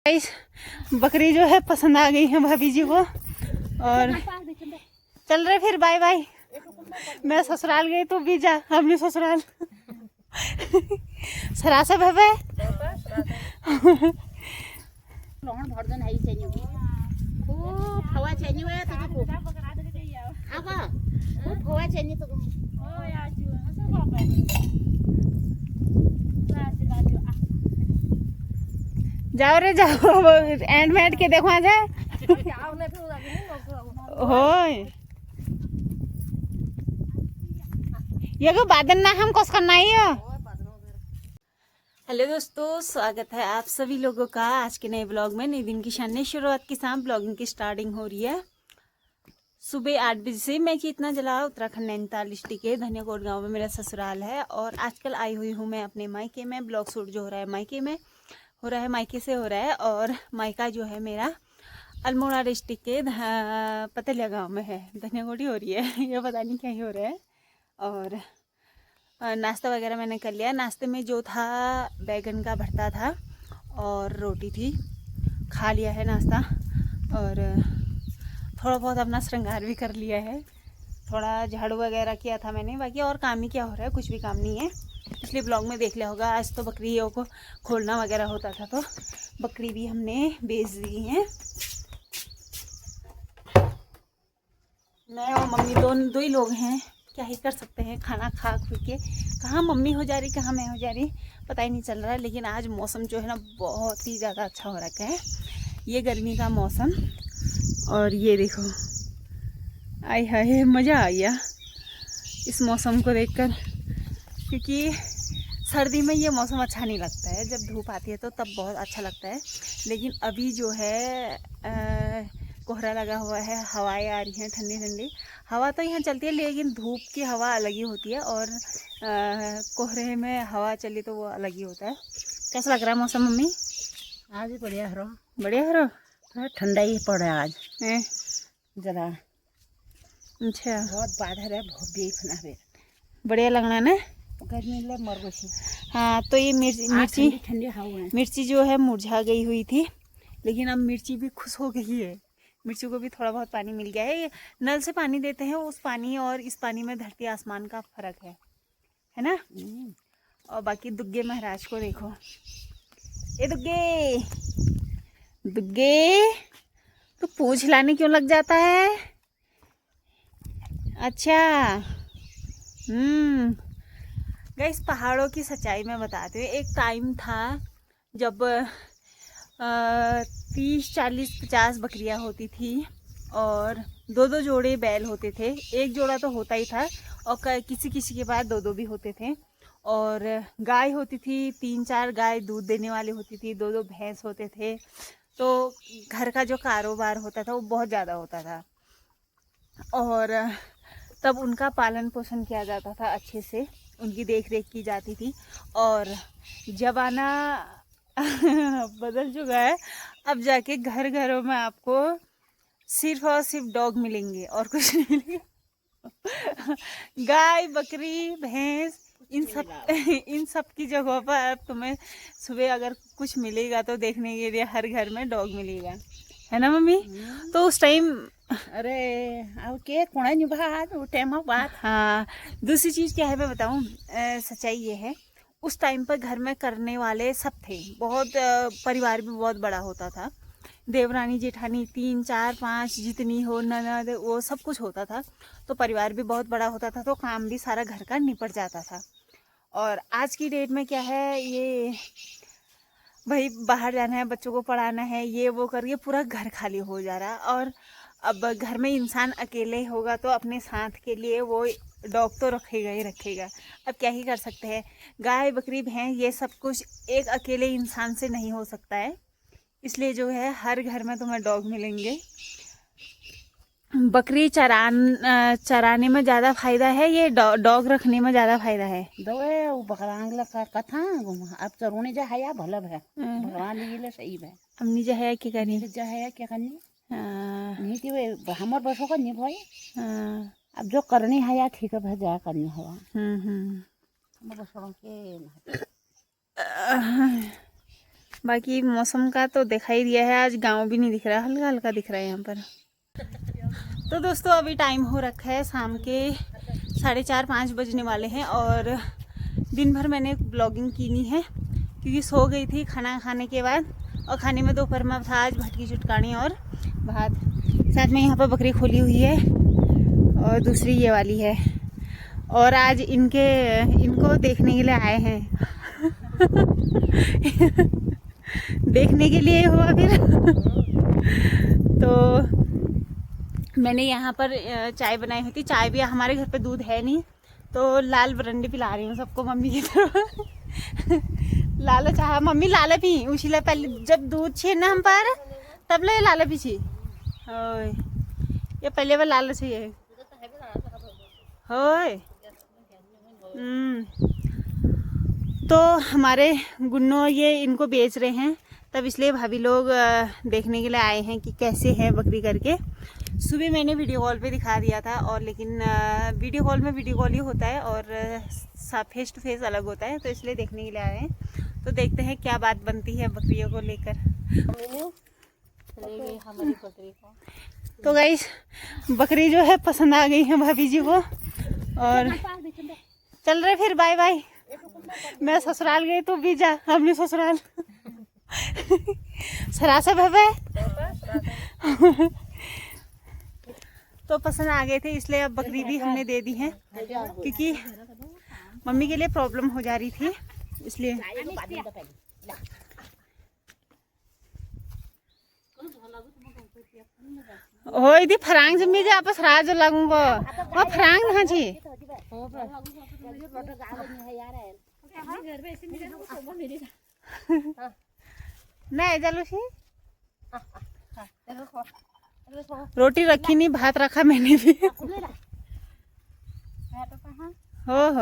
Guys बकरी जो है पसंद आ गई है भाभी जी को और चल रहे फिर बाय बाय। मैं ससुराल गई तो भी जा अपनी ससुराल सरासा भवे लोहन भर्जन है चाहिए खूब हवा चाहिए है तो खूब आवा खूब हवा चाहिए तो जाओ रे जाओ एंड में के देखो आ जाए होय ये को बादन ना हम कस करना ही है। हेलो दोस्तों, स्वागत है आप सभी लोगों का आज के नए ब्लॉग में। नए दिन की शानदार शुरुआत के साथ ब्लॉगिंग की स्टार्टिंग हो रही है। सुबह 8 बजे से मैं कितना जला उत्तराखंड नैनीताल डिस्ट्रिक्ट के धनियाकोट गांव में मेरा ससुराल है और आजकल आई हुई हूँ मैं अपने मायके में। ब्लॉग शूट जो हो रहा है मायके में हो रहा है, मायके से हो रहा है और मायका जो है मेरा अल्मोड़ा डिस्ट्रिक्ट के पतलिया गाँव में है। धनियाकोट ही हो रही है ये पता नहीं क्या ही हो रहा है। और नाश्ता वगैरह मैंने कर लिया। नाश्ते में जो था बैगन का भरता था और रोटी थी, खा लिया है नाश्ता और थोड़ा बहुत अपना श्रृंगार भी कर लिया है। थोड़ा झाड़ू वगैरह किया था मैंने, बाकी और काम ही क्या हो रहा है, कुछ भी काम नहीं है। इसलिए ब्लॉग में देख लिया होगा। आज तो बकरियों को खोलना वगैरह होता था तो बकरी भी हमने बेच दी है। मैं और मम्मी दो ही लोग हैं, क्या ही कर सकते हैं। खाना खा खू के कहाँ मम्मी हो जा रही कहाँ मैं हो जा रही पता ही नहीं चल रहा है। लेकिन आज मौसम जो है ना बहुत ही ज़्यादा अच्छा हो रखा है, ये गर्मी का मौसम। और ये देखो आय हाय मज़ा आ गया इस मौसम को देखकर, क्योंकि सर्दी में ये मौसम अच्छा नहीं लगता है। जब धूप आती है तो तब बहुत अच्छा लगता है, लेकिन अभी जो है कोहरा लगा हुआ है, हवाएं आ रही हैं ठंडी ठंडी। हवा तो यहाँ चलती है लेकिन धूप की हवा अलग ही होती है और कोहरे में हवा चली तो वो अलग ही होता है। कैसा लग रहा है मौसम मम्मी? आज ही बढ़िया हरो बढ़िया ठंडा ही पड़ा आज है जरा। अच्छा बहुत बादल है, बहुत देखना है, बढ़िया लगना ना गर्मी ले मर गई। हाँ तो ये मिर्ची ठंडी हवा है। मिर्ची जो है मुरझा गई हुई थी, लेकिन अब मिर्ची भी खुश हो गई है। मिर्ची को भी थोड़ा बहुत पानी मिल गया है। ये नल से पानी देते हैं, उस पानी और इस पानी में धरती आसमान का फर्क है ना। और बाकी दुग्गे महाराज को देखो, ए दुग्गे दुग्गे तो पूंछ लाने क्यों लग जाता है? अच्छा गाइस पहाड़ों की सच्चाई में बताती हूँ। एक टाइम था जब 30, 40, 50 बकरियां होती थी और दो जोड़े बैल होते थे। एक जोड़ा तो होता ही था और किसी किसी के पास दो भी होते थे। और गाय होती थी, 3-4 गाय दूध देने वाली होती थी, दो भैंस होते थे। तो घर का जो कारोबार होता था वो बहुत ज़्यादा होता था और तब उनका पालन पोषण किया जाता था अच्छे से, उनकी देख रेख की जाती थी। और जमाना बदल चुका है, अब जाके घर घरों में आपको सिर्फ और सिर्फ डॉग मिलेंगे और कुछ नहीं मिलेगा। गाय बकरी भैंस इन सब की जगह पर अब तुम्हें सुबह अगर कुछ मिलेगा तो देखने के लिए हर घर में डॉग मिलेगा, है ना मम्मी? तो उस टाइम अरे अब के कोना नहीं बात वो टाइम बात। हाँ दूसरी चीज़ क्या है मैं बताऊँ, सच्चाई ये है उस टाइम पर घर में करने वाले सब थे। बहुत परिवार भी बहुत बड़ा होता था, देवरानी जेठानी 3, 4, 5 जितनी हो, ननद, वो सब कुछ होता था। तो परिवार भी बहुत बड़ा होता था तो काम भी सारा घर का निपट जाता था। और आज की डेट में क्या है, ये भाई बाहर जाना है, बच्चों को पढ़ाना है, ये वो करके पूरा घर खाली हो जा रहा है। और अब घर में इंसान अकेले होगा तो अपने साथ के लिए वो डॉग तो रखेगा ही रखेगा। अब क्या ही कर सकते हैं, गाय बकरी भैंस ये सब कुछ एक अकेले इंसान से नहीं हो सकता है। इसलिए जो है हर घर में तुम्हें डॉग मिलेंगे। बकरी चराने में ज़्यादा फायदा है, ये डॉग रखने में ज़्यादा फायदा है। दो है वो बकरांगला का कथा अब चरोने जा है या भला है भगवान ये सही है। अब निजा है क्या करनी जा है क्या करनी नहीं थी वे हमर बसों का नहीं भाई। अब जो करनी है या ठीक है भाई जा करनी है हमर बसों के बाकी मौसम का तो दिखा ही दिया है, आज गांव भी नहीं दिख रहा, हल्का हल्का दिख रहा है यहाँ पर। तो दोस्तों अभी टाइम हो रखा है शाम के 4:30-5 बजने वाले हैं और दिन भर मैंने ब्लॉगिंग की नहीं है क्योंकि सो गई थी खाना खाने के बाद। और खाने में दोपहर में था आज भटकी चुटकानी और भात। साथ में यहाँ पर बकरी खोली हुई है और दूसरी ये वाली है। और आज इनको देखने के लिए आए हैं देखने के लिए हुआ फिर तो मैंने यहाँ पर चाय बनाई हुई थी। चाय भी हमारे घर पे दूध है नहीं तो लाल बरंडी पिला रही हूँ सबको मम्मी की तरफ। लाला चाह मम्मी लाला पी उछला पहले जब दूध छे ना हम पर तब ले लाला पी छी ये पहले बार लाला चाहिए होय। तो हमारे गुन्नो ये इनको बेच रहे हैं तब इसलिए भाभी लोग देखने के लिए आए हैं कि कैसे है बकरी करके। सुबह मैंने वीडियो कॉल पे दिखा दिया था और लेकिन वीडियो कॉल में वीडियो कॉल ही होता है और फेस टू फेस अलग होता है तो इसलिए देखने के लिए आए हैं। तो देखते हैं क्या बात बनती है बकरियों को लेकर। तो गाइस बकरी जो है पसंद आ गई है भाभी जी को और चल रहे फिर बाय बाय। मैं ससुराल गई तो भी जा अपनी ससुराल सरासा भवे तो पसंद आ गए थे इसलिए अब बकरी भी हमने दे दी है क्योंकि मम्मी के लिए प्रॉब्लम हो जा रही थी इसलिए। हो दी फरांग जमी जे आपस राज लगूंगा वो फरांग ना जी नहीं चलो सी रोटी रखी नहीं भात रखा मैंने भी हो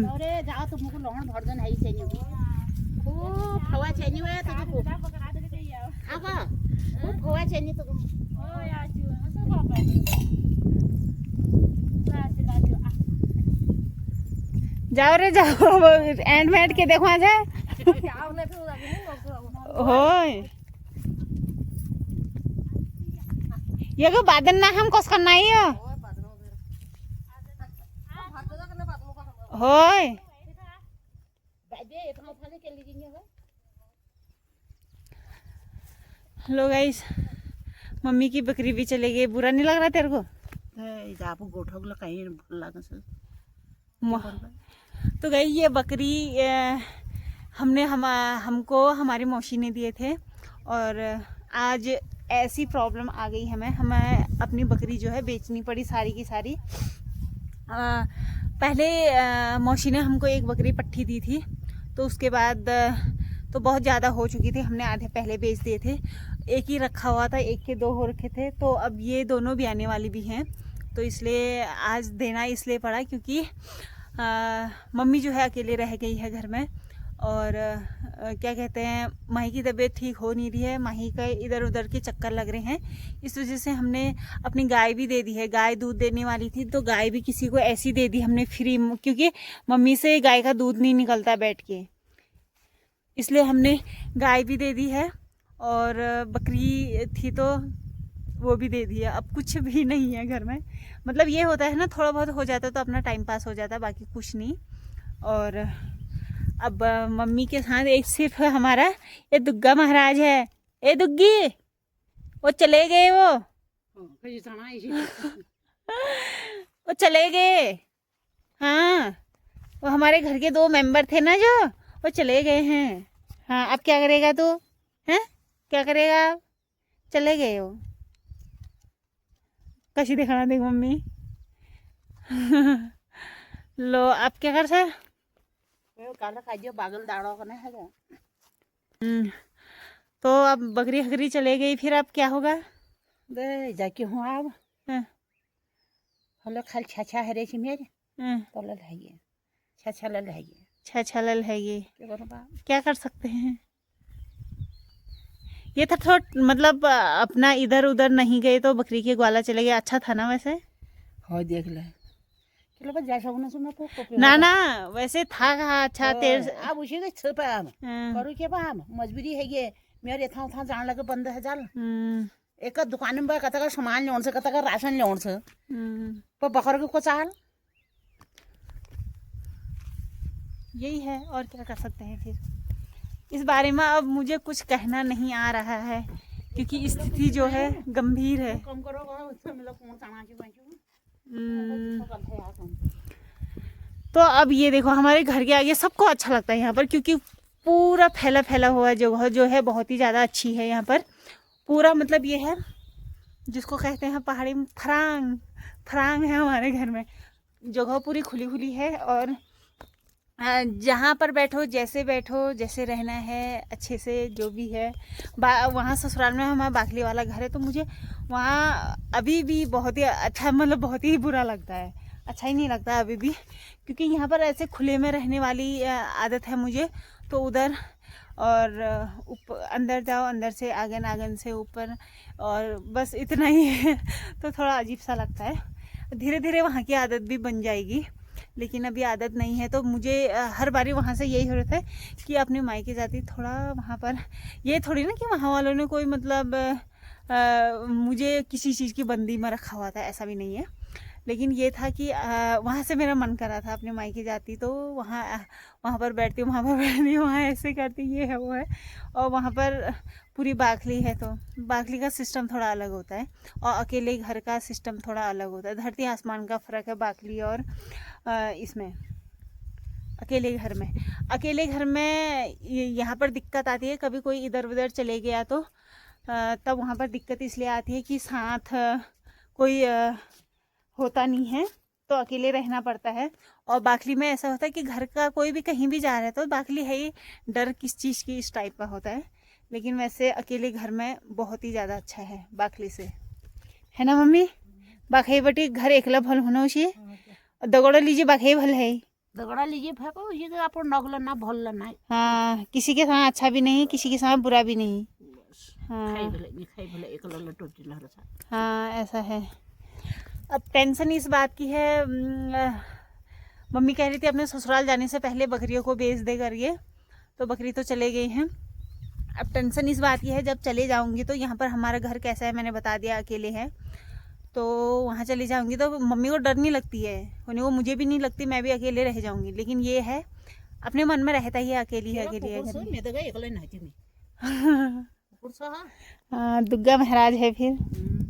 अरे जाओ तुमको लहण भरदन है से न्यू खूब फवा चेनी है तो खूब आगा खूब फवा चेनी तो ओ यार जी हंसो बाबा जाओ रे जाओ एंड में के देखो आज होय ये को बादन ना हम कस करना ही हो होय हेलो गाइस मम्मी की बकरी भी चले गई। बुरा नहीं लग रहा तेरे को? जापो गोठक ल कहीं लगा से तो गई ये बकरी हमको हमारी मौसी ने दिए थे और आज ऐसी प्रॉब्लम आ गई हमें अपनी बकरी जो है बेचनी पड़ी सारी की सारी। पहले मौसी ने हमको एक बकरी पट्ठी दी थी तो उसके बाद तो बहुत ज़्यादा हो चुकी थी, हमने आधे पहले बेच दिए थे। एक ही रखा हुआ था, एक के दो हो रखे थे तो अब ये दोनों भी आने वाली भी हैं तो इसलिए आज देना इसलिए पड़ा क्योंकि मम्मी जो है अकेले रह गई है घर में और क्या कहते हैं माही की तबीयत ठीक हो नहीं रही है, माही का इधर उधर के चक्कर लग रहे हैं। इस वजह से हमने अपनी गाय भी दे दी है। गाय दूध देने वाली थी तो गाय भी किसी को ऐसी दे दी हमने फ्री क्योंकि मम्मी से गाय का दूध नहीं निकलता बैठ के, इसलिए हमने गाय भी दे दी है और बकरी थी तो वो भी दे दिया। अब कुछ भी नहीं है घर में, मतलब ये होता है ना थोड़ा बहुत हो जाता तो अपना टाइम पास हो जाता, बाकी कुछ नहीं। और अब मम्मी के साथ एक सिर्फ हमारा ये दुग्गा महाराज है। ए दुग्गी वो चले गए वो चले गए। हाँ वो हमारे घर के 2 मेंबर थे ना जो वो चले गए हैं। हाँ अब क्या करेगा तू? हैं क्या करेगा? चले गए वो। कशी दिखाना देख मम्मी लो अब क्या कर सर बागल दाड़ो का नहीं है। तो अब बकरी हकरी चले गई, फिर अब क्या होगा? दे जाके हूँ अब हेलो खाल छाछा है रेची मेरे तो लल है ये छाछा लल है ये छाछा लल है ये क्या कर सकते हैं। ये था थोड़ा मतलब अपना इधर उधर नहीं गए तो बकरी के ग्वाला चले गए। अच्छा था ना वैसे। हो देख ले किलो पर जा सकूं ना सुना को ना ना वैसे था कहा अच्छा तेरे से अब उसी के छ पे हम हाँ, करू के बा हम मजबूरी है ये मेरे था था जान लगे बंद है चल एक दुकान में बा कता का सामान लेवन से कता का राशन लेवन से पर बकर के को चाल यही है और क्या कर सकते हैं फिर इस बारे में अब मुझे कुछ कहना नहीं आ रहा है क्योंकि स्थिति जो है गंभीर है। कम करो उससे मिलो कौन सामान की बाकी तो अब ये देखो हमारे घर के आगे सबको अच्छा लगता है यहाँ पर क्योंकि पूरा फैला फैला हुआ जगह जो है बहुत ही ज़्यादा अच्छी है। यहाँ पर पूरा मतलब ये है जिसको कहते हैं पहाड़ी में फरांग फरांग है हमारे घर में। जगह पूरी खुली खुली है और जहाँ पर बैठो जैसे रहना है अच्छे से जो भी है। वहाँ ससुराल में हमारा बाखली वाला घर है तो मुझे वहाँ अभी भी बहुत ही अच्छा मतलब बहुत ही बुरा लगता है, अच्छा ही नहीं लगता अभी भी क्योंकि यहाँ पर ऐसे खुले में रहने वाली आदत है मुझे। तो उधर और अंदर जाओ, अंदर से आंगन, आंगन से ऊपर और बस इतना ही है तो थोड़ा अजीब सा लगता है। धीरे धीरे वहाँ की आदत भी बन जाएगी लेकिन अभी आदत नहीं है। तो मुझे हर बारी वहाँ से यही होता है कि अपने मायके जाती थोड़ा वहाँ पर ये थोड़ी ना कि वहाँ वालों ने कोई मतलब मुझे किसी चीज़ की बंदी में रखा हुआ था, ऐसा भी नहीं है। लेकिन ये था कि वहाँ से मेरा मन कर रहा था अपने मायके जाती तो वहाँ पर बैठती, वहाँ ऐसे करती, ये है वो है। और वहाँ पर पूरी बाखली है तो बाखली का सिस्टम थोड़ा अलग होता है और अकेले घर का सिस्टम थोड़ा अलग होता है। धरती आसमान का फ़र्क है बाखली और इसमें अकेले घर में यहाँ पर दिक्कत आती है। कभी कोई इधर उधर चले गया तो तब वहाँ पर दिक्कत इसलिए आती है कि साथ कोई होता नहीं है तो अकेले रहना पड़ता है। और बाखली में ऐसा होता है कि घर का कोई भी कहीं भी जा रहा है तो बाखली है ही डर किस चीज़ की, इस टाइप का होता है। लेकिन वैसे अकेले घर में बहुत ही ज़्यादा अच्छा है बाखली से, है ना मम्मी? बाखई बटी घर एकला भल होना उसी दगोड़ा लीजिए बाखई भल है, दगड़ा लीजिए फेंको ये तो आप नगल ना भल ना। हाँ किसी के साथ अच्छा भी नहीं किसी के साथ बुरा भी नहीं। खाई भले एक लल्ला टोटी लहरा सा। हाँ ऐसा है। अब टेंशन इस बात की है मम्मी कह रही थी अपने ससुराल जाने से पहले बकरियों को बेच दे करिए तो बकरी तो चले गई हैं। अब टेंशन इस बात की है जब चले जाऊंगी तो यहाँ पर हमारा घर कैसा है मैंने बता दिया, अकेले है तो वहाँ चली जाऊंगी तो मम्मी को डर नहीं लगती है, उन्हें वो मुझे भी नहीं लगती, मैं भी अकेले रह जाऊंगी। लेकिन ये है अपने मन में रहता ही है अकेली है अकेली है। हाँ दुर्गा महाराज है फिर।